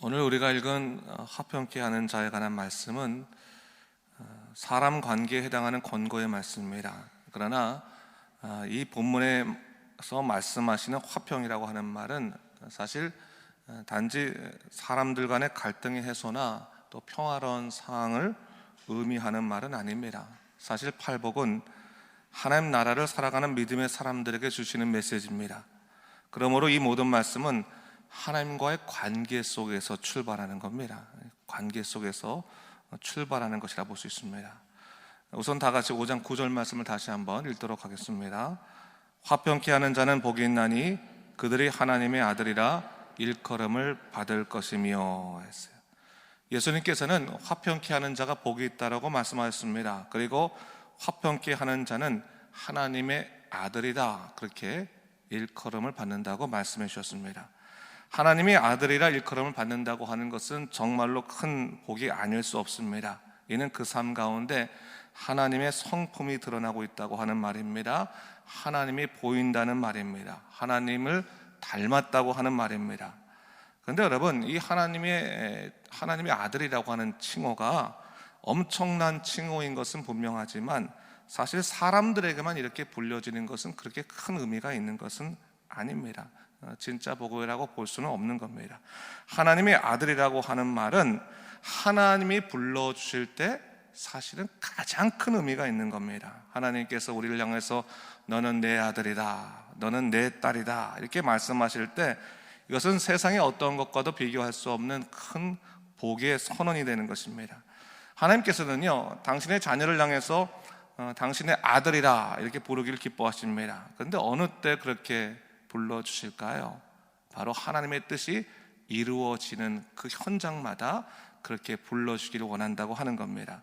오늘 우리가 읽은 화평케 하는 자에 관한 말씀은 사람 관계에 해당하는 권고의 말씀입니다. 그러나 이 본문에서 말씀하시는 화평이라고 하는 말은 사실 단지 사람들 간의 갈등의 해소나 또 평화로운 상황을 의미하는 말은 아닙니다. 사실 팔복은 하나님 나라를 살아가는 믿음의 사람들에게 주시는 메시지입니다. 그러므로 이 모든 말씀은 하나님과의 관계 속에서 출발하는 겁니다. 관계 속에서 출발하는 것이라 볼 수 있습니다. 우선 다 같이 5장 9절 말씀을 다시 한번 읽도록 하겠습니다. 화평케 하는 자는 복이 있나니 그들이 하나님의 아들이라 일컬음을 받을 것이며 했어요. 예수님께서는 화평케 하는 자가 복이 있다라고 말씀하셨습니다. 그리고 화평케 하는 자는 하나님의 아들이다, 그렇게 일컬음을 받는다고 말씀해 주셨습니다. 하나님의 아들이라 일컬음을 받는다고 하는 것은 정말로 큰 복이 아닐 수 없습니다. 이는 그 삶 가운데 하나님의 성품이 드러나고 있다고 하는 말입니다. 하나님이 보인다는 말입니다. 하나님을 닮았다고 하는 말입니다. 그런데 여러분, 이 하나님의 아들이라고 하는 칭호가 엄청난 칭호인 것은 분명하지만 사실 사람들에게만 이렇게 불려지는 것은 그렇게 큰 의미가 있는 것은 아닙니다. 진짜 복이라고 볼 수는 없는 겁니다. 하나님의 아들이라고 하는 말은 하나님이 불러주실 때 사실은 가장 큰 의미가 있는 겁니다. 하나님께서 우리를 향해서 너는 내 아들이다, 너는 내 딸이다 이렇게 말씀하실 때 이것은 세상의 어떤 것과도 비교할 수 없는 큰 복의 선언이 되는 것입니다. 하나님께서는요, 당신의 자녀를 향해서 당신의 아들이라 이렇게 부르기를 기뻐하십니다. 그런데 어느 때 그렇게 불러주실까요? 바로 하나님의 뜻이 이루어지는 그 현장마다 그렇게 불러주기를 원한다고 하는 겁니다.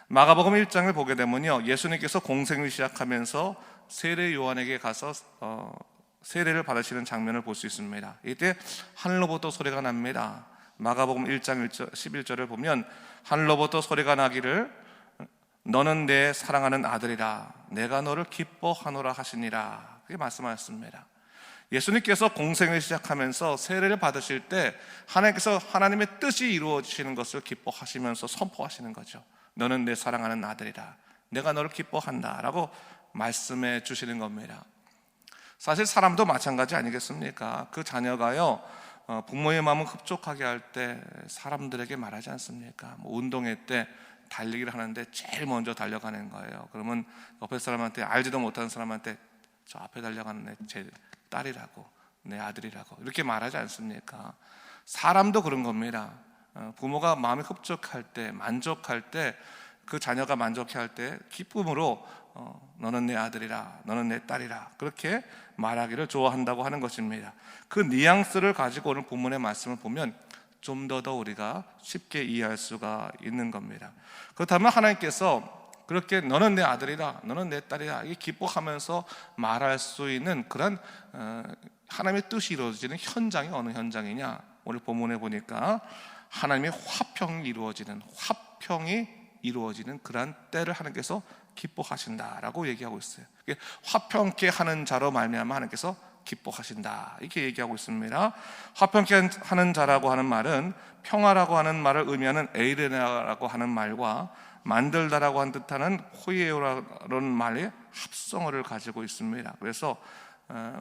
마가복음 1장을 보게 되면요, 예수님께서 공생을 시작하면서 세례 요한에게 가서 세례를 받으시는 장면을 볼 수 있습니다. 이때 하늘로부터 소리가 납니다. 마가복음 1장 11절을 보면 하늘로부터 소리가 나기를 너는 내 사랑하는 아들이라 내가 너를 기뻐하노라 하시니라, 그렇게 말씀하셨습니다. 예수님께서 공생을 시작하면서 세례를 받으실 때 하나님께서 하나님의 뜻이 이루어지시는 것을 기뻐하시면서 선포하시는 거죠. 너는 내 사랑하는 아들이라 내가 너를 기뻐한다 라고 말씀해 주시는 겁니다. 사실 사람도 마찬가지 아니겠습니까? 그 자녀가요, 부모의 마음을 흡족하게 할 때 사람들에게 말하지 않습니까? 운동회 때 달리기를 하는데 제일 먼저 달려가는 거예요. 그러면 옆에 사람한테, 알지도 못하는 사람한테 저 앞에 달려가는 애 제 딸이라고, 내 아들이라고 이렇게 말하지 않습니까? 사람도 그런 겁니다. 부모가 마음이 흡족할 때, 만족할 때, 그 자녀가 만족할 때 기쁨으로 너는 내 아들이라, 너는 내 딸이라 그렇게 말하기를 좋아한다고 하는 것입니다. 그 뉘앙스를 가지고 오늘 본문의 말씀을 보면 좀 더 우리가 쉽게 이해할 수가 있는 겁니다. 그렇다면 하나님께서 그렇게 너는 내 아들이다, 너는 내 딸이다 이게 기뻐하면서 말할 수 있는 그런 하나님의 뜻이 이루어지는 현장이 어느 현장이냐? 오늘 본문에 보니까 하나님의 화평이 이루어지는 그러한 때를 하나님께서 기뻐하신다라고 얘기하고 있어요. 화평케 하는 자로 말미암아 하나님께서 기뻐하신다 이렇게 얘기하고 있습니다. 화평케 하는 자라고 하는 말은 평화라고 하는 말을 의미하는 에이레나라고 하는 말과 만들다라고 한 뜻하는 호이에오라는 말의 합성어를 가지고 있습니다. 그래서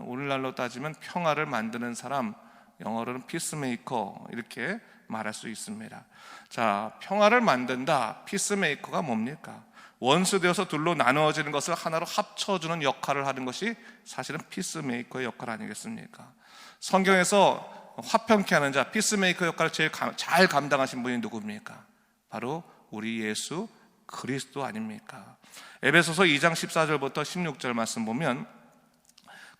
오늘날로 따지면 평화를 만드는 사람, 영어로는 피스메이커 이렇게 말할 수 있습니다. 자, 평화를 만든다, 피스메이커가 뭡니까? 원수되어서 둘로 나누어지는 것을 하나로 합쳐주는 역할을 하는 것이 사실은 피스메이커의 역할 아니겠습니까? 성경에서 화평케 하는 자, 피스메이커 역할을 제일 잘 감당하신 분이 누굽니까? 바로 우리 예수 그리스도 아닙니까? 에베소서 2장 14절부터 16절 말씀 보면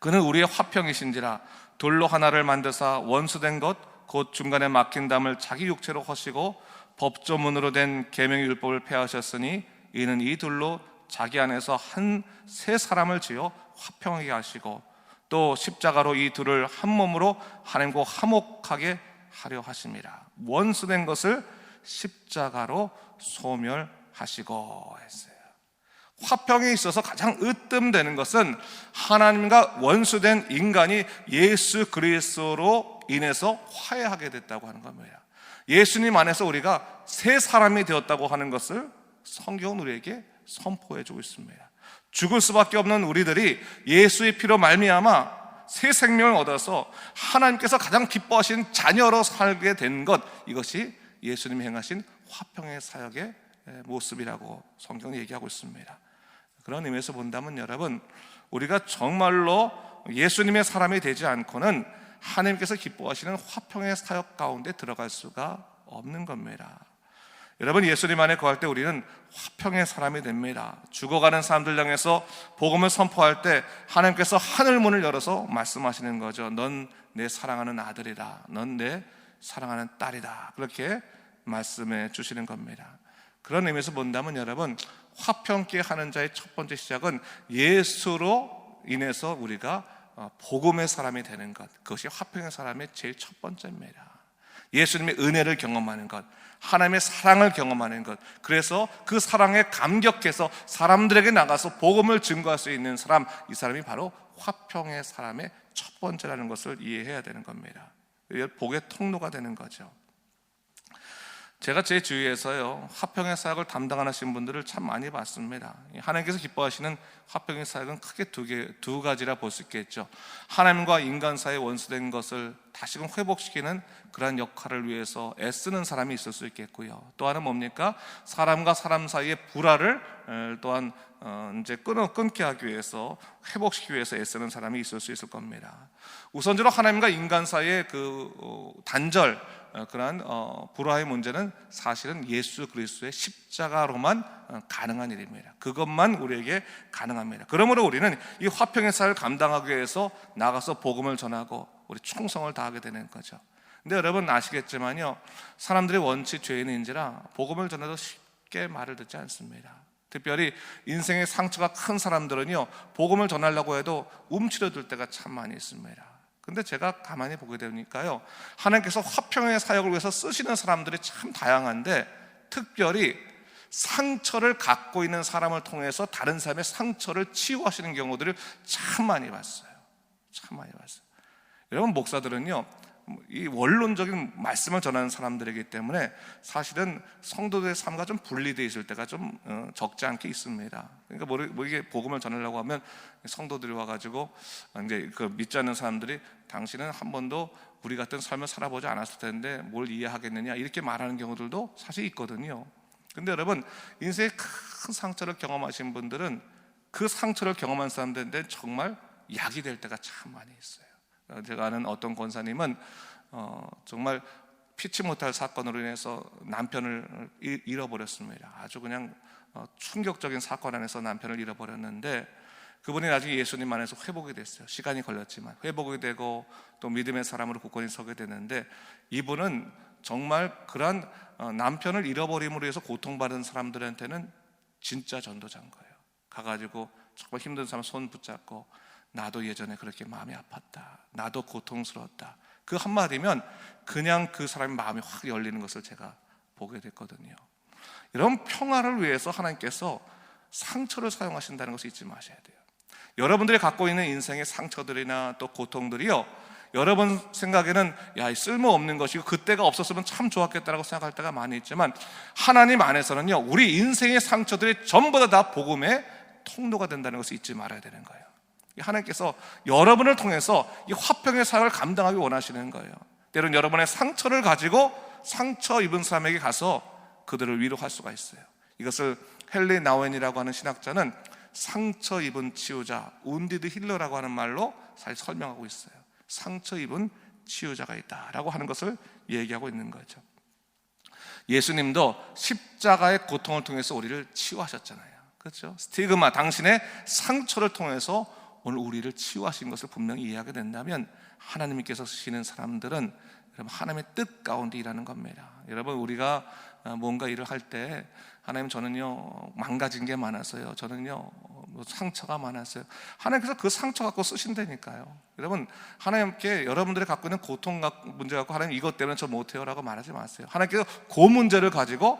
그는 우리의 화평이신지라 돌로 하나를 만드사 원수된 것 곧 중간에 막힌 담을 자기 육체로 허시고 법조문으로 된 계명의 율법을 폐하셨으니 이는 이 둘로 자기 안에서 새 사람을 지어 화평하게 하시고 또 십자가로 이 둘을 한 몸으로 하나님과 화목하게 하려 하십니다. 원수된 것을 십자가로 소멸하시고 했어요. 화평에 있어서 가장 으뜸되는 것은 하나님과 원수된 인간이 예수 그리스도로 인해서 화해하게 됐다고 하는 겁니다. 예수님 안에서 우리가 새 사람이 되었다고 하는 것을 성경은 우리에게 선포해 주고 있습니다. 죽을 수밖에 없는 우리들이 예수의 피로 말미암아 새 생명을 얻어서 하나님께서 가장 기뻐하신 자녀로 살게 된 것, 이것이 예수님이 행하신 화평의 사역의 모습이라고 성경은 얘기하고 있습니다. 그런 의미에서 본다면 여러분, 우리가 정말로 예수님의 사람이 되지 않고는 하나님께서 기뻐하시는 화평의 사역 가운데 들어갈 수가 없는 겁니다. 여러분, 예수님 안에 거할 때 우리는 화평의 사람이 됩니다. 죽어가는 사람들 향해서 복음을 선포할 때 하나님께서 하늘문을 열어서 말씀하시는 거죠. 넌 내 사랑하는 아들이다, 넌 내 사랑하는 딸이다, 그렇게 말씀해 주시는 겁니다. 그런 의미에서 본다면 여러분, 화평케 하는 자의 첫 번째 시작은 예수로 인해서 우리가 복음의 사람이 되는 것, 그것이 화평의 사람의 제일 첫 번째입니다. 예수님의 은혜를 경험하는 것, 하나님의 사랑을 경험하는 것, 그래서 그 사랑에 감격해서 사람들에게 나가서 복음을 증거할 수 있는 사람, 이 사람이 바로 화평의 사람의 첫 번째라는 것을 이해해야 되는 겁니다. 복의 통로가 되는 거죠. 제가 제 주위에서요, 화평의 사역을 담당하시는 분들을 참 많이 봤습니다. 하나님께서 기뻐하시는 화평의 사역은 크게 두 가지라 볼 수 있겠죠. 하나님과 인간 사이에 원수된 것을 다시금 회복시키는 그러한 역할을 위해서 애쓰는 사람이 있을 수 있겠고요. 또 하나는 뭡니까? 사람과 사람 사이의 불화를 또한 이제 끊게 하기 위해서, 회복시키기 위해서 애쓰는 사람이 있을 수 있을 겁니다. 우선적으로 하나님과 인간 사이의 그 단절, 그러한 불화의 문제는 사실은 예수 그리스도의 십자가로만 가능한 일입니다. 그것만 우리에게 가능합니다. 그러므로 우리는 이 화평의 사역을 감당하기 위해서 나가서 복음을 전하고 우리 충성을 다하게 되는 거죠. 근데 여러분 아시겠지만요, 사람들이 원치 죄인인지라 복음을 전해도 쉽게 말을 듣지 않습니다. 특별히 인생의 상처가 큰 사람들은요, 복음을 전하려고 해도 움츠러들 때가 참 많이 있습니다. 근데 제가 가만히 보게 되니까요, 하나님께서 화평의 사역을 위해서 쓰시는 사람들이 참 다양한데, 특별히 상처를 갖고 있는 사람을 통해서 다른 사람의 상처를 치유하시는 경우들을 참 많이 봤어요. 참 많이 봤어요. 여러분, 목사들은요, 이 원론적인 말씀을 전하는 사람들이기 때문에 사실은 성도들의 삶과 좀 분리되어 있을 때가 좀 적지 않게 있습니다. 그러니까 이게 복음을 전하려고 하면 성도들이 와가지고 이제 그 믿지 않는 사람들이 당신은 한 번도 우리 같은 삶을 살아보지 않았을 텐데 뭘 이해하겠느냐, 이렇게 말하는 경우들도 사실 있거든요. 근데 여러분, 인생의 큰 상처를 경험하신 분들은 그 상처를 경험한 사람들인데 정말 약이 될 때가 참 많이 있어요. 제가 아는 어떤 권사님은 정말 피치 못할 사건으로 인해서 남편을 잃어버렸습니다. 아주 그냥 충격적인 사건 안에서 남편을 잃어버렸는데, 그분이 나중에 예수님 안에서 회복이 됐어요. 시간이 걸렸지만 회복이 되고 또 믿음의 사람으로 굳건히 서게 되는데, 이분은 정말 그러한 남편을 잃어버림으로 해서 고통받은 사람들한테는 진짜 전도자인 거예요. 가가지고 정말 힘든 사람 손 붙잡고, 나도 예전에 그렇게 마음이 아팠다, 나도 고통스러웠다, 그 한마디면 그냥 그 사람의 마음이 확 열리는 것을 제가 보게 됐거든요. 이런 평화를 위해서 하나님께서 상처를 사용하신다는 것을 잊지 마셔야 돼요. 여러분들이 갖고 있는 인생의 상처들이나 또 고통들이요, 여러분 생각에는 야, 쓸모없는 것이고 그때가 없었으면 참 좋았겠다라고 생각할 때가 많이 있지만, 하나님 안에서는요, 우리 인생의 상처들이 전부 다 복음의 통로가 된다는 것을 잊지 말아야 되는 거예요. 하나님께서 여러분을 통해서 이 화평의 사역을 감당하기 원하시는 거예요. 때로는 여러분의 상처를 가지고 상처 입은 사람에게 가서 그들을 위로할 수가 있어요. 이것을 헨리 나우엔이라고 하는 신학자는 상처 입은 치유자, 운디드 힐러라고 하는 말로 사실 설명하고 있어요. 상처 입은 치유자가 있다라고 하는 것을 얘기하고 있는 거죠. 예수님도 십자가의 고통을 통해서 우리를 치유하셨잖아요. 그렇죠? 스티그마, 당신의 상처를 통해서 오늘 우리를 치유하신 것을 분명히 이해하게 된다면, 하나님께서 쓰시는 사람들은 여러분 하나님의 뜻 가운데 일하는 겁니다. 여러분, 우리가 뭔가 일을 할 때 하나님, 저는요 망가진 게 많아서요, 저는요 상처가 많았어요. 하나님께서 그 상처 갖고 쓰신다니까요. 여러분, 하나님께 여러분들이 갖고 있는 고통 문제 갖고 하나님 이것 때문에 저 못해요 라고 말하지 마세요. 하나님께서 그 문제를 가지고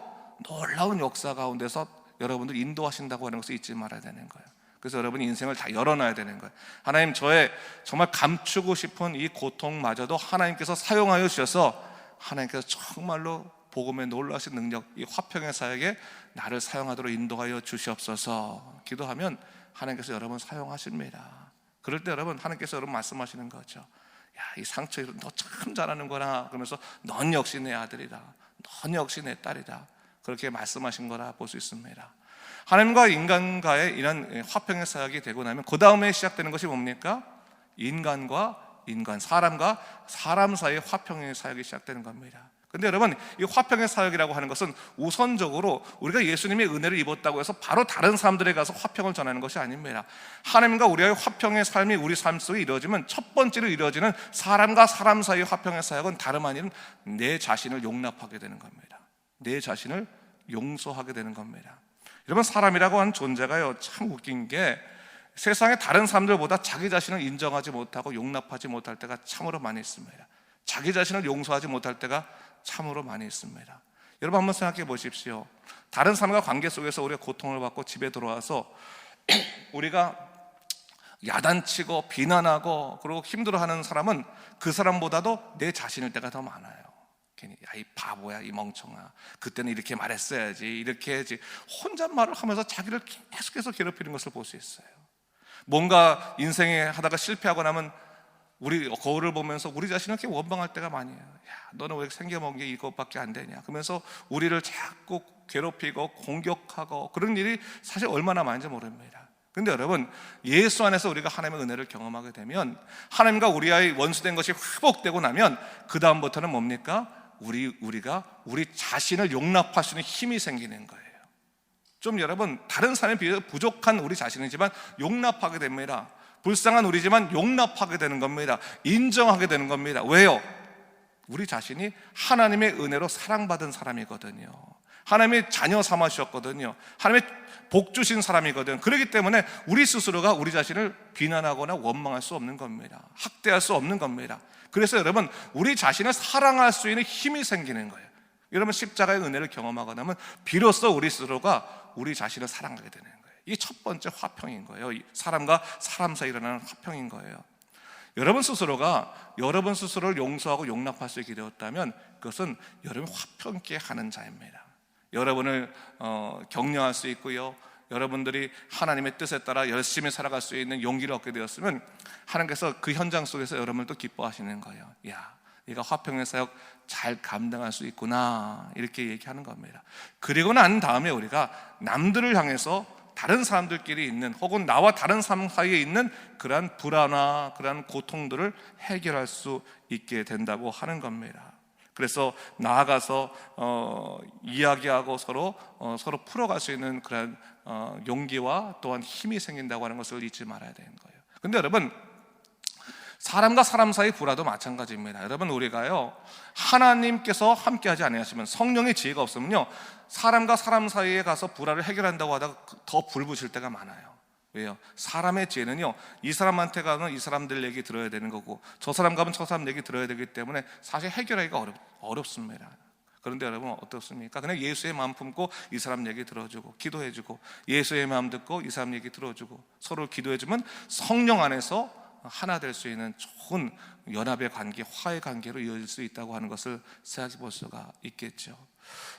놀라운 역사 가운데서 여러분들 인도하신다고 하는 것을 잊지 말아야 되는 거예요. 그래서 여러분 인생을 다 열어놔야 되는 거예요. 하나님, 저의 정말 감추고 싶은 이 고통마저도 하나님께서 사용하여 주셔서 하나님께서 정말로 복음의 놀라신 능력, 이 화평의 사역에 나를 사용하도록 인도하여 주시옵소서. 기도하면 하나님께서 여러분 사용하십니다. 그럴 때 여러분, 하나님께서 여러분 말씀하시는 거죠. 야, 이 상처, 너 참 잘하는구나. 그러면서 넌 역시 내 아들이다, 넌 역시 내 딸이다, 그렇게 말씀하신 거라 볼 수 있습니다. 하나님과 인간과의 이런 화평의 사역이 되고 나면 그 다음에 시작되는 것이 뭡니까? 인간과 인간, 사람과 사람 사이의 화평의 사역이 시작되는 겁니다. 근데 여러분, 이 화평의 사역이라고 하는 것은 우선적으로 우리가 예수님의 은혜를 입었다고 해서 바로 다른 사람들에 가서 화평을 전하는 것이 아닙니다. 하나님과 우리의 화평의 삶이 우리 삶 속에 이루어지면 첫 번째로 이루어지는 사람과 사람 사이의 화평의 사역은 다름 아닌 내 자신을 용납하게 되는 겁니다. 내 자신을 용서하게 되는 겁니다. 여러분, 사람이라고 하는 존재가요, 참 웃긴 게 세상의 다른 사람들보다 자기 자신을 인정하지 못하고 용납하지 못할 때가 참으로 많이 있습니다. 자기 자신을 용서하지 못할 때가 참으로 많이 있습니다. 여러분, 한번 생각해 보십시오. 다른 사람과 관계 속에서 우리가 고통을 받고 집에 들어와서 우리가 야단치고 비난하고 그리고 힘들어하는 사람은 그 사람보다도 내 자신일 때가 더 많아요. 괜히 야, 이 바보야, 이 멍청아, 그때는 이렇게 말했어야지, 이렇게 해야지, 혼잣말을 하면서 자기를 계속해서 괴롭히는 것을 볼 수 있어요. 뭔가 인생에 하다가 실패하고 나면 우리 거울을 보면서 우리 자신을 이렇게 원망할 때가 많이 해요. 야, 너는 왜 생겨먹은 게 이것밖에 안 되냐, 그러면서 우리를 자꾸 괴롭히고 공격하고 그런 일이 사실 얼마나 많은지 모릅니다. 근데 여러분, 예수 안에서 우리가 하나님의 은혜를 경험하게 되면, 하나님과 우리와의 원수된 것이 회복되고 나면 그 다음부터는 뭡니까? 우리가 우리 자신을 용납할 수 있는 힘이 생기는 거예요. 좀 여러분, 다른 사람에 비해서 부족한 우리 자신이지만 용납하게 됩니다. 불쌍한 우리지만 용납하게 되는 겁니다. 인정하게 되는 겁니다. 왜요? 우리 자신이 하나님의 은혜로 사랑받은 사람이거든요. 하나님의 자녀 삼아 주셨거든요. 하나님의 복 주신 사람이거든요. 그렇기 때문에 우리 스스로가 우리 자신을 비난하거나 원망할 수 없는 겁니다. 학대할 수 없는 겁니다. 그래서 여러분, 우리 자신을 사랑할 수 있는 힘이 생기는 거예요. 여러분, 십자가의 은혜를 경험하고 나면 비로소 우리 스스로가 우리 자신을 사랑하게 되는 거예요. 이게 첫 번째 화평인 거예요. 사람과 사람 사이에 일어나는 화평인 거예요. 여러분 스스로가 여러분 스스로를 용서하고 용납할 수 있게 되었다면 그것은 여러분이 화평케 하는 자입니다. 여러분을 격려할 수 있고요, 여러분들이 하나님의 뜻에 따라 열심히 살아갈 수 있는 용기를 얻게 되었으면 하나님께서 그 현장 속에서 여러분을 또 기뻐하시는 거예요. 야, 네가 화평의 사역 잘 감당할 수 있구나, 이렇게 얘기하는 겁니다. 그리고 난 다음에 우리가 남들을 향해서 다른 사람들끼리 있는, 혹은 나와 다른 사람 사이에 있는 그러한 불안화, 그러한 고통들을 해결할 수 있게 된다고 하는 겁니다. 그래서 나아가서 이야기하고 서로 풀어갈 수 있는 그런 용기와 또한 힘이 생긴다고 하는 것을 잊지 말아야 되는 거예요. 근데 여러분, 사람과 사람 사이 불화도 마찬가지입니다. 여러분, 우리가요, 하나님께서 함께하지 아니하시면, 성령의 지혜가 없으면요, 사람과 사람 사이에 가서 불화를 해결한다고 하다가 더 불 붙일 때가 많아요. 왜요? 사람의 지혜는요, 이 사람한테 가면 이 사람들 얘기 들어야 되는 거고, 저 사람 가면 저 사람 얘기 들어야 되기 때문에 사실 해결하기가 어렵습니다. 그런데 여러분 어떻습니까? 그냥 예수의 마음 품고 이 사람 얘기 들어주고 기도해주고, 예수의 마음 듣고 이 사람 얘기 들어주고 서로 기도해주면 성령 안에서 하나 될 수 있는 좋은 연합의 관계, 화해 관계로 이어질 수 있다고 하는 것을 생각해 볼 수가 있겠죠.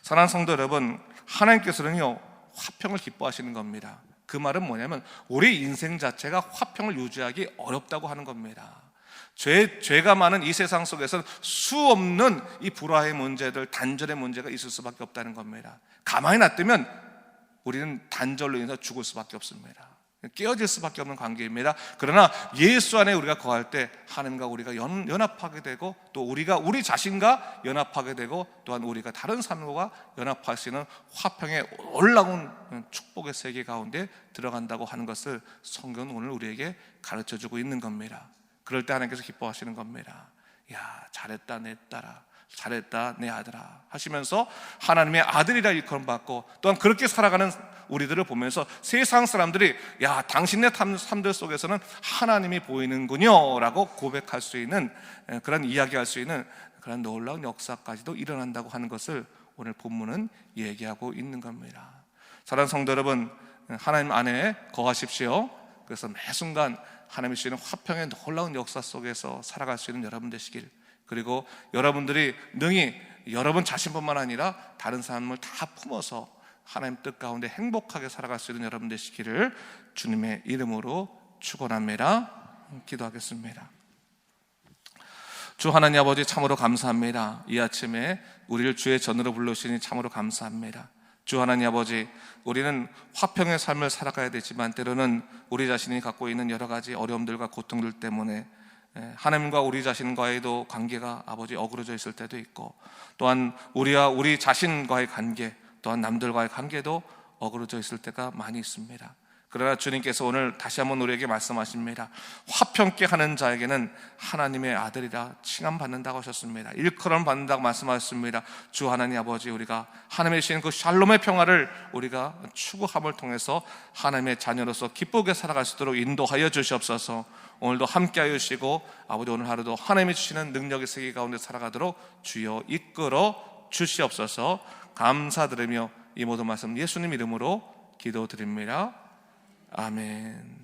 사랑하는 성도 여러분, 하나님께서는요, 화평을 기뻐하시는 겁니다. 그 말은 뭐냐면 우리 인생 자체가 화평을 유지하기 어렵다고 하는 겁니다. 죄가 많은 이 세상 속에서는 수없는 이 불화의 문제들, 단절의 문제가 있을 수밖에 없다는 겁니다. 가만히 놔두면 우리는 단절로 인해서 죽을 수밖에 없습니다. 깨어질 수밖에 없는 관계입니다. 그러나 예수 안에 우리가 거할 때 하나님과 우리가 연합하게 되고, 또 우리가 우리 자신과 연합하게 되고, 또한 우리가 다른 사람과 연합할 수 있는 화평의 올라온 축복의 세계 가운데 들어간다고 하는 것을 성경은 오늘 우리에게 가르쳐주고 있는 겁니다. 그럴 때 하나님께서 기뻐하시는 겁니다. 야, 잘했다 내 딸아, 잘했다 내 아들아 하시면서 하나님의 아들이라 일컬음 받고, 또한 그렇게 살아가는 우리들을 보면서 세상 사람들이 야, 당신네 삶들 속에서는 하나님이 보이는군요 라고 고백할 수 있는, 그런 이야기할 수 있는 그런 놀라운 역사까지도 일어난다고 하는 것을 오늘 본문은 얘기하고 있는 겁니다. 사랑하는 성도 여러분, 하나님 안에 거하십시오. 그래서 매 순간 하나님이 주시는 화평의 놀라운 역사 속에서 살아갈 수 있는 여러분 되시길, 그리고 여러분들이 능히 여러분 자신뿐만 아니라 다른 사람을 다 품어서 하나님 뜻 가운데 행복하게 살아갈 수 있는 여러분 되시기를 주님의 이름으로 축원합니다. 기도하겠습니다. 주 하나님 아버지, 참으로 감사합니다. 이 아침에 우리를 주의 전으로 불러주시니 참으로 감사합니다. 주 하나님 아버지, 우리는 화평의 삶을 살아가야 되지만 때로는 우리 자신이 갖고 있는 여러 가지 어려움들과 고통들 때문에 하나님과 우리 자신과의도 관계가 아버지 어그러져 있을 때도 있고, 또한 우리와 우리 자신과의 관계, 또한 남들과의 관계도 어그러져 있을 때가 많이 있습니다. 그러나 주님께서 오늘 다시 한번 우리에게 말씀하십니다. 화평케 하는 자에게는 하나님의 아들이라 칭함받는다고 하셨습니다. 일컬음 받는다고 말씀하셨습니다. 주 하나님 아버지, 우리가 하나님의 주신 그 샬롬의 평화를 우리가 추구함을 통해서 하나님의 자녀로서 기쁘게 살아갈 수 있도록 인도하여 주시옵소서. 오늘도 함께하여 주시고 아버지, 오늘 하루도 하나님이 주시는 능력의 세계 가운데 살아가도록 주여 이끌어 주시옵소서. 감사드리며 이 모든 말씀 예수님 이름으로 기도드립니다. 아멘.